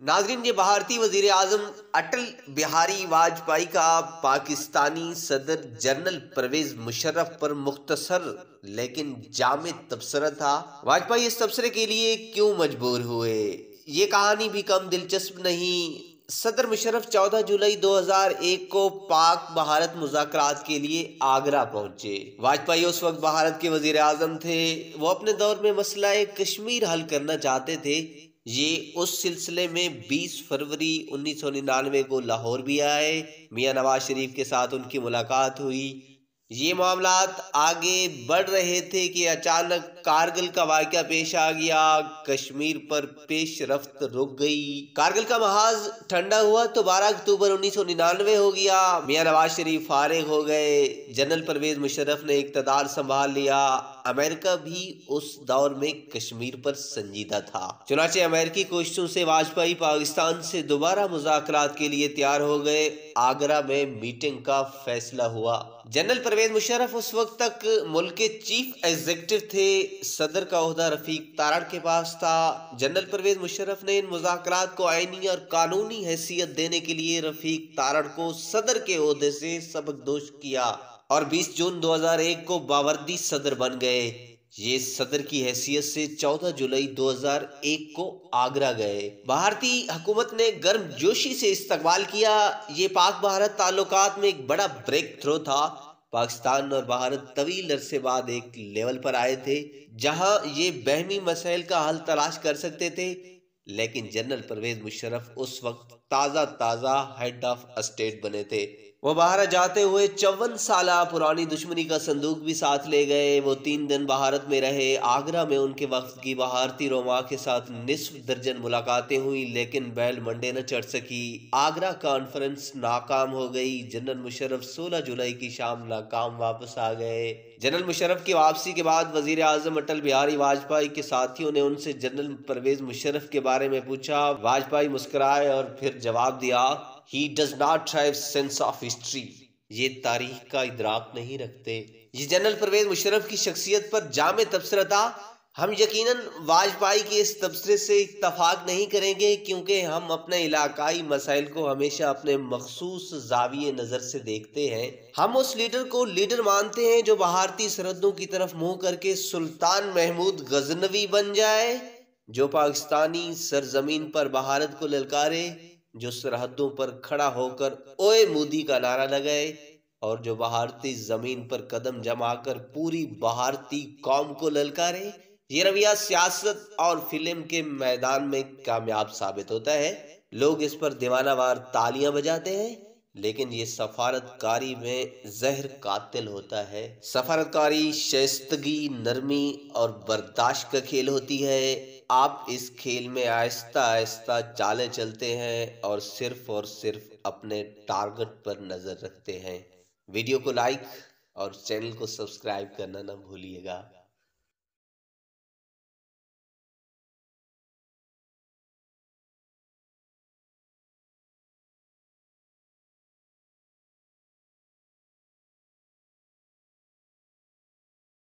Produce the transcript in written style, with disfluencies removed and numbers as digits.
नाजरीन, ये भारतीय वजीर आजम अटल बिहारी वाजपेयी का पाकिस्तानी सदर जनरल परवेज मुशर्रफ पर मुख्तसर लेकिन जामे तबसरा था। वाजपेयी इस तबसरे के लिए क्यों मजबूर हुए, ये कहानी भी कम दिलचस्प नहीं। सदर मुशर्रफ 14 जुलाई 2001 को पाक भारत मुज़ाकरात के लिए आगरा पहुंचे। वाजपेयी उस वक्त भारत के वजीर आजम थे। वो अपने दौर में मसला कश्मीर हल करना चाहते थे। ये उस सिलसिले में 20 फरवरी 1999 को लाहौर भी आए। मियां नवाज शरीफ के साथ उनकी मुलाकात हुई। ये मामलात आगे बढ़ रहे थे कि अचानक कारगिल का वाक़या पेश आ गया। कश्मीर पर पेशरफ्त रुक गई। कारगिल का महाज ठंडा हुआ तो 12 अक्टूबर 1999 हो गया। मियां नवाज शरीफ फारिग हो गए। जनरल परवेज मुशर्रफ ने इक़्तिदार संभाल लिया। अमेरिका भी उस दौर में कश्मीर पर संजीदा था। चुनाचे अमेरिकी कोशिशों से वाजपेयी पाकिस्तान से दोबारा मुज़ाकरात के लिए तैयार हो गए। आगरा में मीटिंग का फैसला हुआ। जनरल परवेज मुशर्रफ उस वक्त तक मुल्क के चीफ एग्जीक्यूटिव थे। सदर का ओहदा रफीक तारण के पास था। जनरल परवेज मुशर्रफ ने इन मुज़ाकरात को आईनी और कानूनी हैसियत देने के लिए रफीक तारण को सदर के ओहदे से सबकदोश किया और 20 जून 2001 को बावर्दी सदर बन गए। ये सदर की हैसियत से 14 जुलाई 2001 को आगरा गए। भारतीय हुकूमत ने गर्म जोशी से इस्तकबाल किया। ये पाक भारत ताल्लुकात में एक बड़ा ब्रेक थ्रो था। पाकिस्तान और भारत तवील अरसे बाद एक लेवल पर आए थे जहां ये बहमी मसाइल का हल तलाश कर सकते थे। लेकिन जनरल परवेज मुशर्रफ उस वक्त ताज़ा हेड ऑफ स्टेट बने थे। वो बाहर जाते हुए 54 साल पुरानी दुश्मनी का संदूक भी साथ ले गए। वो 3 दिन भारत में रहे। आगरा में उनके वक्त की भारतीय रोमा के साथ निस्फ दर्जन मुलाकातें हुई, लेकिन बैल मंडे न चढ़ सकी। आगरा कॉन्फ्रेंस नाकाम हो गई। जनरल मुशर्रफ 16 जुलाई की शाम नाकाम वापस आ गए। जनरल मुशर्रफ की वापसी के बाद वजीर आजम अटल बिहारी वाजपेयी के साथियों ने उनसे जनरल परवेज मुशर्रफ के बारे में पूछा। वाजपेयी मुस्कुराए और फिर जवाब दिया, He does not have sense of history. ये तारीख का इदराक नहीं रखते। ये जनरल परवेज मुशर्रफ की शख्सियत पर जामे तबसरा था। हम यकीनन वाजपेयी के इस तबसरे से इत्तफाक नहीं करेंगे, क्योंकि हम अपने इलाकाई मसाइल को हमेशा अपने मखसूस जाविये नज़र से देखते हैं। हम उस लीडर को लीडर मानते हैं जो भारतीय सरहदों की तरफ मुंह करके सुल्तान महमूद गजनवी बन जाए, जो पाकिस्तानी सरजमीन पर भारत को ललकारे, जो सरहदों पर खड़ा होकर ओए मोदी का नारा लगाए और जो भारतीय जमीन पर कदम जमा कर पूरी भारतीय कौम को ललकारे। ये रवैया सियासत और फिल्म के मैदान में कामयाब साबित होता है। लोग इस पर दीवानावार तालियां बजाते हैं, लेकिन ये सफारतकारी में जहर कातिल होता है। सफारतकारी शाइस्तगी, नरमी और बर्दाश्त का खेल होती है। आप इस खेल में आहिस्ता आहिस्ता चाले चलते हैं और सिर्फ अपने टारगेट पर नजर रखते हैं। वीडियो को लाइक और चैनल को सब्सक्राइब करना ना भूलिएगा।